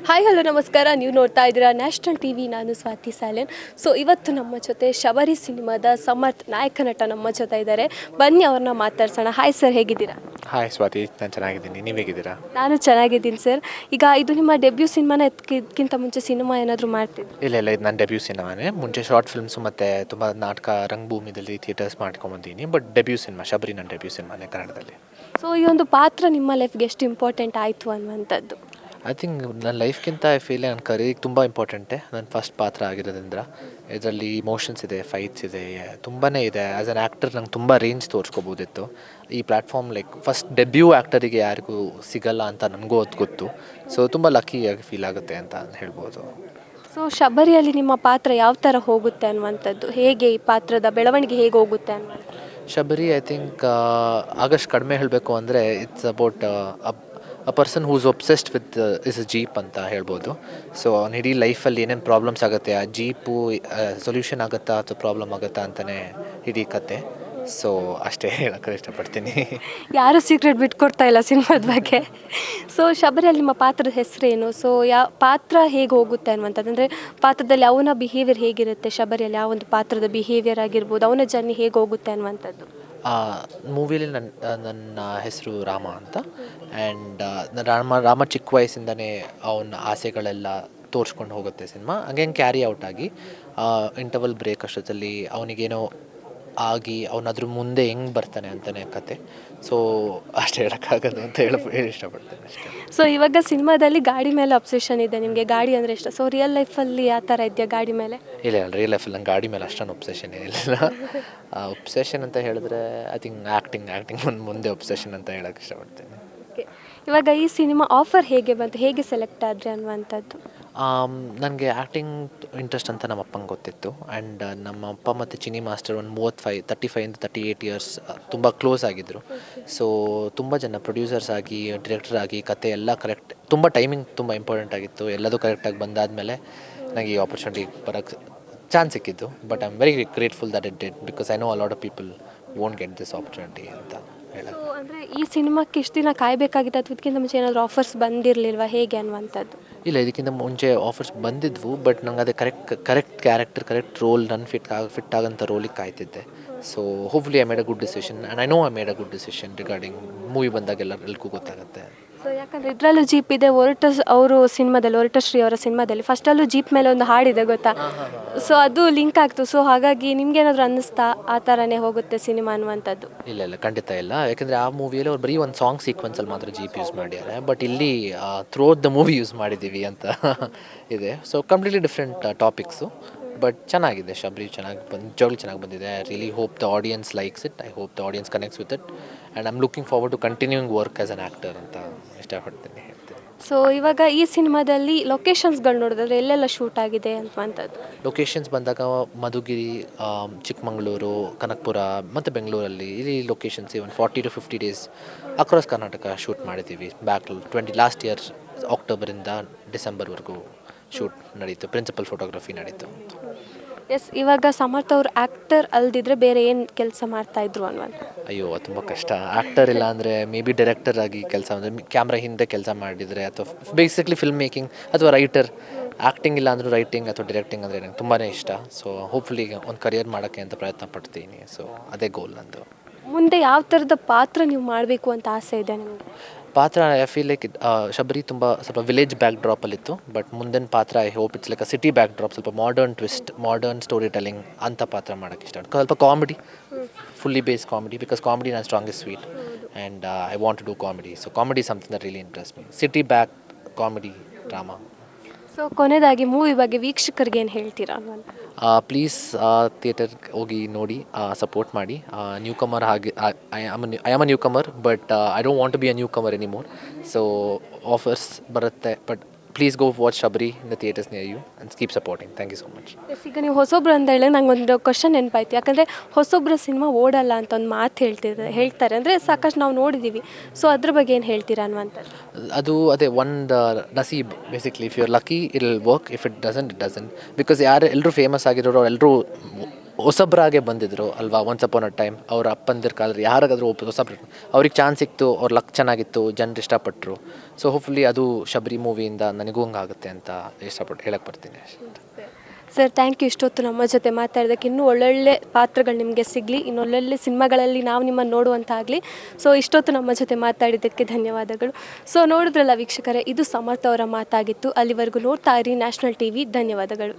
Hi hello ನಮಸ್ಕಾರ. ನೀವು ನೋಡ್ತಾ ಇದ್ದೀರಾ ನ್ಯಾಷನಲ್ ಟಿವಿ. ನಾನು ಸ್ವಾತಿ ಸಾಲೆನ್. ಸೊ ಇವತ್ತು ನಮ್ಮ ಜೊತೆ ಶಬರಿ ಸಿನಿಮಾದ ಸಮರ್ಥ ನಾಯಕ ನಟ ನಮ್ಮ ಜೊತೆ ಇದ್ದಾರೆ. ಬನ್ನಿ ಅವ್ರನ್ನ ಮಾತಾಡ್ಸೋಣ. ಹಾಯ್ ಸರ್, ಹೇಗಿದ್ದೀರಾ? ಹಾಯ್ ಸ್ವಾತಿ, ನಾನು ಚೆನ್ನಾಗಿದ್ದೀನಿ. ನೀವು ಹೇಗಿದ್ದೀರಾ? ನಾನು ಚೆನ್ನಾಗಿದ್ದೀನಿ ಸರ್. ಈಗ ಇದು ನಿಮ್ಮ ಡೆಬ್ಯೂ ಸಿನಿಮಾನ ಇದಕ್ಕಿಂತ ಮುಂಚೆ ಸಿನಿಮಾ ಏನಾದರೂ ಮಾಡ್ತಿದ್ರು? ಇಲ್ಲ, ಇದು ನನ್ನ ಡೆಬ್ಯೂ ಸಿನಿಮಾನೇ. ಮುಂಚೆ ಶಾರ್ಟ್ ಫಿಲ್ಮ್ಸು ಮತ್ತು ತುಂಬ ನಾಟಕ ರಂಗಭೂಮಿದಲ್ಲಿ ಥಿಯೇಟರ್ಸ್ ಮಾಡ್ಕೊಂಬಂದಿದ್ದೀನಿ. ಬಟ್ ಡೆಬ್ಯೂ ಸಿನಿಮಾ ಶಬರಿ ನನ್ನ ಡೆಬ್ಯೂ ಸಿನಿಮಾನೇ ಕನ್ನಡದಲ್ಲಿ. ಸೊ ಈ ಒಂದು ಪಾತ್ರ ನಿಮ್ಮ ಲೈಫ್ಗೆ ಎಷ್ಟು ಇಂಪಾರ್ಟೆಂಟ್ ಆಯಿತು ಅನ್ನುವಂಥದ್ದು? ಐ ಥಿಂಕ್ ನನ್ನ ಲೈಫ್ಗಿಂತ ಐ ಫೀಲ್ ನನ್ನ ಕರಿಯರ್ಗೆ ತುಂಬ ಇಂಪಾರ್ಟೆಂಟೇ. ನನ್ನ ಫಸ್ಟ್ ಪಾತ್ರ ಆಗಿರೋದ್ರಿಂದ ಇದರಲ್ಲಿ ಇಮೋಷನ್ಸ್ ಇದೆ, ಫೈಟ್ಸ್ ಇದೆ, ತುಂಬಾ ಇದೆ. ಆ್ಯಸ್ ಅನ್ ಆ್ಯಕ್ಟರ್ ನಂಗೆ ತುಂಬ ರೇಂಜ್ ತೋರಿಸ್ಕೋಬೋದಿತ್ತು. ಈ ಪ್ಲ್ಯಾಟ್ಫಾರ್ಮ್ ಲೈಕ್ ಫಸ್ಟ್ ಡೆಬ್ಯೂ ಆ್ಯಕ್ಟರಿಗೆ ಯಾರಿಗೂ ಸಿಗಲ್ಲ ಅಂತ ನನಗೂ ಅದು ಗೊತ್ತು. ಸೊ ತುಂಬ ಲಕ್ಕಿಯಾಗಿ ಫೀಲ್ ಆಗುತ್ತೆ ಅಂತ ಹೇಳ್ಬೋದು. ಸೊ ಶಬರಿಯಲ್ಲಿ ನಿಮ್ಮ ಪಾತ್ರ ಯಾವ ಥರ ಹೋಗುತ್ತೆ ಅನ್ನುವಂಥದ್ದು, ಹೇಗೆ ಈ ಪಾತ್ರದ ಬೆಳವಣಿಗೆ ಹೇಗೆ ಹೋಗುತ್ತೆ ಅನ್ನುವಂಥದ್ದು? ಶಬರಿ ಐ ಥಿಂಕ್ ಆಗಷ್ಟು ಕಡಿಮೆ ಹೇಳಬೇಕು ಅಂದರೆ it's about a person who's obsessed with is a jeep ಅಂತ ಹೇಳ್ಬೋದು. ಸೊ ಅವ್ನ ಇಡೀ ಲೈಫಲ್ಲಿ ಏನೇನು ಪ್ರಾಬ್ಲಮ್ಸ್ ಆಗುತ್ತೆ, ಆ ಜೀಪು ಸೊಲ್ಯೂಷನ್ ಆಗುತ್ತಾ ಅಥವಾ ಪ್ರಾಬ್ಲಮ್ ಆಗುತ್ತಾ ಅಂತಲೇ ಇಡೀ ಕತೆ. ಸೊ ಅಷ್ಟೇ ಹೇಳೋಕ್ಕೆ ಇಷ್ಟಪಡ್ತೀನಿ. ಯಾರು ಸೀಕ್ರೆಟ್ ಬಿಟ್ಕೊಡ್ತಾ ಇಲ್ಲ ಸಿನಿಮಾದ ಬಗ್ಗೆ. ಸೊ ಶಬರಿಯಲ್ಲಿ ನಿಮ್ಮ ಪಾತ್ರದ ಹೆಸರೇನು? ಸೊ ಯಾವ ಪಾತ್ರ ಹೇಗೆ ಹೋಗುತ್ತೆ ಅನ್ನುವಂಥದ್ದು, ಅಂದರೆ ಪಾತ್ರದಲ್ಲಿ ಅವನ ಬಿಹೇವಿಯರ್ ಹೇಗಿರುತ್ತೆ, ಶಬರಿಯಲ್ಲಿ ಯಾವ ಒಂದು ಪಾತ್ರದ ಬಿಹೇವಿಯರ್ ಆಗಿರ್ಬೋದು, ಅವನ ಜರ್ನಿ ಹೇಗೆ ಹೋಗುತ್ತೆ ಅನ್ನುವಂಥದ್ದು? ಮೂವಿಲಿ ನನ್ನ ಹೆಸರು ರಾಮ ಅಂತ. ಆ್ಯಂಡ್ ರಾಮ ಚಿಕ್ಕ ವಯಸ್ಸಿಂದನೇ ಅವನ ಆಸೆಗಳೆಲ್ಲ ತೋರಿಸ್ಕೊಂಡು ಹೋಗುತ್ತೆ ಸಿನಿಮಾ. ಹಂಗೆ ಕ್ಯಾರಿ ಔಟ್ ಆಗಿ ಇಂಟರ್ವಲ್ ಬ್ರೇಕ್ ಅಷ್ಟೊತ್ತಲ್ಲಿ ಅವನಿಗೇನೋ ಆಗಿ ಅವನದ್ರ ಮುಂದೆ ಹೆಂಗೆ ಬರ್ತಾನೆ ಅಂತಲೇ ಕತೆ. ಸೊ ಅಷ್ಟೇ ಹೇಳೋಕ್ಕಾಗೋದು ಅಂತ ಹೇಳಿ ಇಷ್ಟಪಡ್ತೇನೆ ಅಷ್ಟೇ. ಸೊ ಇವಾಗ ಸಿನಿಮಾದಲ್ಲಿ ಗಾಡಿ ಮೇಲೆ ಅಬ್ಸೆಷನ್ ಇದೆ ನಿಮಗೆ, ಗಾಡಿ ಅಂದರೆ ಇಷ್ಟ. ಸೊ ರಿಯಲ್ ಲೈಫಲ್ಲಿ ಆ ಥರ ಇದೆಯಾ ಗಾಡಿ ಮೇಲೆ? ಇಲ್ಲ, ರಿಯಲ್ ಲೈಫಲ್ಲಿ ನಂಗೆ ಗಾಡಿ ಮೇಲೆ ಅಷ್ಟೊಂದು ಒಬ್ಸೆಷನ್ ಏನಿಲ್ಲ. ಒಬ್ಸೆಷನ್ ಅಂತ ಹೇಳಿದ್ರೆ ಐ ಥಿಂಕ್ ಆ್ಯಕ್ಟಿಂಗ್ ಮುಂದೆ ಒಬ್ಸೆಷನ್ ಅಂತ ಹೇಳೋಕ್ಕೆ ಇಷ್ಟಪಡ್ತೇನೆ. ಓಕೆ, ಇವಾಗ ಈ ಸಿನಿಮಾ ಆಫರ್ ಹೇಗೆ ಬಂತು, ಹೇಗೆ ಸೆಲೆಕ್ಟ್ ಆದರೆ ಅನ್ನುವಂಥದ್ದು? ನನಗೆ ಆ್ಯಕ್ಟಿಂಗ್ ಇಂಟ್ರೆಸ್ಟ್ ಅಂತ ನಮ್ಮ ಅಪ್ಪಂಗೆ ಗೊತ್ತಿತ್ತು. ಆ್ಯಂಡ್ ನಮ್ಮ ಅಪ್ಪ ಮತ್ತು ಚಿನಿ ಮಾಸ್ಟರ್ ಒಂದು 35-38 ಇಯರ್ಸ್ ತುಂಬ ಕ್ಲೋಸ್ ಆಗಿದ್ದರು. ಸೊ ತುಂಬ ಜನ ಪ್ರೊಡ್ಯೂಸರ್ಸ್ ಆಗಿ, ಡಿರೆಕ್ಟರ್ ಆಗಿ, ಕತೆ ಎಲ್ಲ ಕರೆಕ್ಟ್, ತುಂಬ ಟೈಮಿಂಗ್ ತುಂಬ ಇಂಪಾರ್ಟೆಂಟ್ ಆಗಿತ್ತು. ಎಲ್ಲದೂ ಕರೆಕ್ಟಾಗಿ ಬಂದಾದಮೇಲೆ ನನಗೆ ಈ ಆಪರ್ಚುನಿಟಿ ಬರೋಕ್ಕೆ ಚಾನ್ಸ್ ಸಿಕ್ಕಿದ್ದು. But I am very grateful that it did, because I know a lot of people won't get this opportunity ಅಂತ ಹೇಳೋದು. ಸೊ ಅಂದರೆ ಈ ಸಿನಿಮಾಕ್ಕೆ ಇಷ್ಟು ದಿನ ಕಾಯಬೇಕಾಗಿತ್ತು ಅಥವಾ ಇದಕ್ಕಿಂತ ಮುಂಚೆ ಏನಾದರೂ ಆಫರ್ಸ್ ಬಂದಿರಲಿಲ್ವಾ, ಹೇಗೆ ಅನ್ನುವಂಥದ್ದು? ಇಲ್ಲ, ಇದಕ್ಕಿಂತ ಮುಂಚೆ ಆಫರ್ಸ್ ಬಂದಿದ್ವು. ಬಟ್ ನಂಗೆ ಅದೇ ಕರೆಕ್ಟ್ ಕ್ಯಾರೆಕ್ಟರ್, ಕರೆಕ್ಟ್ ರೋಲ್, ನನ್ನ ಫಿಟ್ ಆಗೋಂಥ ರೋಲಿಗೆ ಕಾಯ್ತಿದ್ದೆ. So hopefully I made a good decision and I know I made a good decision regarding movie ಬಂದಾಗೆಲ್ಲ ಎಲ್ಲರಿಗೂ ಗೊತ್ತಾಗುತ್ತೆ. ಸೊ ಯಾಕಂದರೆ ಇದರಲ್ಲೂ ಜೀಪ್ ಇದೆ. ಅವರು ಸಿನಿಮಾದಲ್ಲಿ, ಶ್ರೀ ಅವರ ಸಿನಿಮಾದಲ್ಲಿ ಫಸ್ಟಲ್ಲೂ ಜೀಪ್ ಮೇಲೆ ಒಂದು ಹಾಡಿದೆ ಗೊತ್ತಾ? ಸೊ ಅದು ಲಿಂಕ್ ಆಗ್ತು. ಸೊ ಹಾಗಾಗಿ ನಿಮ್ಗೇನಾದರೂ ಅನ್ನಿಸ್ತಾ ಆ ಥರನೇ ಹೋಗುತ್ತೆ ಸಿನಿಮಾ ಅನ್ನುವಂಥದ್ದು? ಇಲ್ಲ, ಖಂಡಿತ ಇಲ್ಲ. ಯಾಕೆಂದರೆ ಆ ಮೂವಿಯಲ್ಲಿ ಅವ್ರು ಬರೀ ಒಂದು ಸಾಂಗ್ ಸೀಕ್ವೆನ್ಸಲ್ಲಿ ಮಾತ್ರ ಜೀಪ್ ಯೂಸ್ ಮಾಡಿದ್ದಾರೆ. ಬಟ್ ಇಲ್ಲಿ throughout the movie use ಮಾಡಿದ್ದೀವಿ ಅಂತ ಇದೆ. So completely different topics. But ಚೆನ್ನಾಗಿದೆ. ಶಬರಿ ಚೆನ್ನಾಗಿ ಬಂದಿದೆ. I really hope the audience likes it. I hope the audience connects with it. And I am looking forward to continuing work as an actor ಅಂತ ಇಷ್ಟಪಡ್ತೀನಿ, ಹೇಳ್ತೀನಿ. So ಇವಾಗ ಈ ಸಿನಿಮಾದಲ್ಲಿ ಲೊಕೇಶನ್ಸ್ಗಳು ನೋಡಿದ್ರೆ ಎಲ್ಲೆಲ್ಲ ಶೂಟ್ ಆಗಿದೆ ಅಂತವಂಥದ್ದು? ಲೊಕೇಶನ್ಸ್ ಬಂದಾಗ ಮಧುಗಿರಿ, ಚಿಕ್ಕಮಗಳೂರು, ಕನಕಪುರ ಮತ್ತು ಬೆಂಗಳೂರಲ್ಲಿ ಇಲ್ಲಿ ಲೊಕೇಶನ್ಸ್ ಒಂದು 40 to 50 days across Karnataka shoot ಮಾಡಿದ್ದೀವಿ. ಲಾಸ್ಟ್ ಇಯರ್ ಅಕ್ಟೋಬರಿಂದ ಡಿಸೆಂಬರ್ವರೆಗೂ ಶೂಟ್ ನಡೀತು. ಪ್ರಿನ್ಸಿಪಲ್ ಫೋಟೋಗ್ರಫಿ ನಡೀತು. ಎಸ್, ಇವಾಗ ಸಮರ್ಥ ಅವರು ಆ್ಯಕ್ಟರ್ ಅಲ್ದಿದ್ರೆ ಬೇರೆ ಏನು ಕೆಲಸ ಮಾಡ್ತಾಯಿದ್ರು ಅನ್ನುವಂಥ? ಅಯ್ಯೋ, ತುಂಬ ಕಷ್ಟ. ಆ್ಯಕ್ಟರ್ ಇಲ್ಲ ಅಂದರೆ ಮೇ ಬಿ ಡೈರೆಕ್ಟರ್ ಆಗಿ ಕೆಲಸ, ಅಂದರೆ ಕ್ಯಾಮ್ರಾ ಹಿಂದೆ ಕೆಲಸ ಮಾಡಿದರೆ, ಅಥವಾ ಬೇಸಿಕ್ಲಿ ಫಿಲ್ಮ್ ಮೇಕಿಂಗ್ ಅಥವಾ ರೈಟರ್. ಆ್ಯಕ್ಟಿಂಗ್ ಇಲ್ಲ ಅಂದರೂ ರೈಟಿಂಗ್ ಅಥವಾ ಡೈರೆಕ್ಟಿಂಗ್ ಅಂದರೆ ನಂಗೆ ತುಂಬಾ ಇಷ್ಟ. ಸೊ ಹೋಪ್ಫುಲಿ ಒಂದು ಕರಿಯರ್ ಮಾಡೋಕ್ಕೆ ಅಂತ ಪ್ರಯತ್ನ ಪಡ್ತೀನಿ. ಸೊ ಅದೇ ಗೋಲ್ ನಂದು. ಮುಂದೆ ಯಾವ ಥರದ ಪಾತ್ರ ನೀವು ಮಾಡಬೇಕು ಅಂತ ಆಸೆ ಇದೆ ನಿಮಗೆ? ಪಾತ್ರ ಐ ಫೀಲ್ ಲೈಕ್ ಶಬರಿ ಸ್ವಲ್ಪ ವಿಲೇಜ್ ಬ್ಯಾಕ್ ಡ್ರಾಪಲ್ಲಿತ್ತು. ಬಟ್ ಮುಂದಿನ ಪಾತ್ರ I hope it's like a city backdrop, ಸ್ವಲ್ಪ modern twist, modern storytelling ಅಂಥ ಪಾತ್ರ ಮಾಡೋಕ್ಕೆ ಇಷ್ಟ. ಸ್ವಲ್ಪ comedy, fully base comedy, because comedy ನನ್ನ strongest suit and I want to do comedy. So comedy something that really interest me. City back comedy drama. So ಕೊನೆಯದಾಗಿ movie ಬಗ್ಗೆ ವೀಕ್ಷಕರಿಗೆ ಏನು ಹೇಳ್ತೀರಾ ಅನ್ನುವಂಥ? ಪ್ಲೀಸ್ ಥಿಯೇಟರ್ಗೆ ಹೋಗಿ ನೋಡಿ, ಸಪೋರ್ಟ್ ಮಾಡಿ. ನ್ಯೂ ಕಮರ್ ಹಾಗೆ I am a newcomer, but I don't want to be a newcomer anymore. So offers ಬರುತ್ತೆ, but please go watch Shabari in the theaters near you and keep supporting. Thank you so much. Yes, ಈಗ ನೀವು ಹೊಸೊಬ್ರು ಅಂತ ಹೇಳಿ ನಂಗೆ ಒಂದು question ನೆನಪಾಯ್ತು. ಯಾಕಂದರೆ ಹೊಸೊಬ್ಬರ cinema ಓಡಲ್ಲ ಅಂತ ಒಂದು ಮಾತು ಹೇಳ್ತಾರೆ, ಅಂದರೆ ಸಾಕಷ್ಟು ನಾವು ನೋಡಿದ್ದೀವಿ. ಸೊ ಅದ್ರ ಬಗ್ಗೆ ಏನು ಹೇಳ್ತೀರಾ ಅನ್ನುವಂಥದ್ದು? ಅದು ಅದೇ ಒಂದು ನಸೀಬ್. Basically if you are lucky it will work, if it doesn't because ಎಲ್ಲರೂ ಫೇಮಸ್ ಆಗಿರೋರು ಎಲ್ಲರೂ ಹೊಸಬ್ರಾಗೆ ಬಂದಿದ್ರು ಅಲ್ವಾ. ಒನ್ಸ್ ಅಪಾನ್ ಅ ಟೈಮ್ ಅವ್ರ ಅಪ್ಪಂದಿರ ಕಾಲದಲ್ಲಿ ಯಾರಿಗಾದ್ರೂ ಹೊಸಬ್ರು ಅವ್ರಿಗೆ ಚಾನ್ಸ್ ಸಿಕ್ತು, ಅವ್ರ ಲಕ್ ಚೆನ್ನಾಗಿತ್ತು, ಜನರು ಇಷ್ಟಪಟ್ಟರು. ಸೊ ಹೋಪ್ಫುಲಿ ಅದು ಶಬರಿ ಮೂವಿಯಿಂದ ನನಗೂ ಹಂಗಾಗುತ್ತೆ ಅಂತ ಇಷ್ಟಪಟ್ಟು ಹೇಳಕ್ಕೆ ಬರ್ತೀನಿ. ಸರ್ ಥ್ಯಾಂಕ್ ಯು, ಇಷ್ಟೊತ್ತು ನಮ್ಮ ಜೊತೆ ಮಾತಾಡೋದಕ್ಕೆ. ಇನ್ನೂ ಒಳ್ಳೊಳ್ಳೆ ಪಾತ್ರಗಳು ನಿಮಗೆ ಸಿಗಲಿ, ಇನ್ನೊಳ್ಳೊಳ್ಳೆ ಸಿನಿಮಾಗಳಲ್ಲಿ ನಾವು ನಿಮ್ಮನ್ನು ನೋಡುವಂತಾಗಲಿ. ಸೊ ಇಷ್ಟೊತ್ತು ನಮ್ಮ ಜೊತೆ ಮಾತಾಡಿದ್ದಕ್ಕೆ ಧನ್ಯವಾದಗಳು. ಸೊ ನೋಡಿದ್ರಲ್ಲ ವೀಕ್ಷಕರೇ, ಇದು ಸಮರ್ಥ ಅವರ ಮಾತಾಗಿತ್ತು. ಅಲ್ಲಿವರೆಗೂ ನೋಡ್ತಾ ಇರಿ ನ್ಯಾಷನಲ್ ಟಿವಿ. ಧನ್ಯವಾದಗಳು.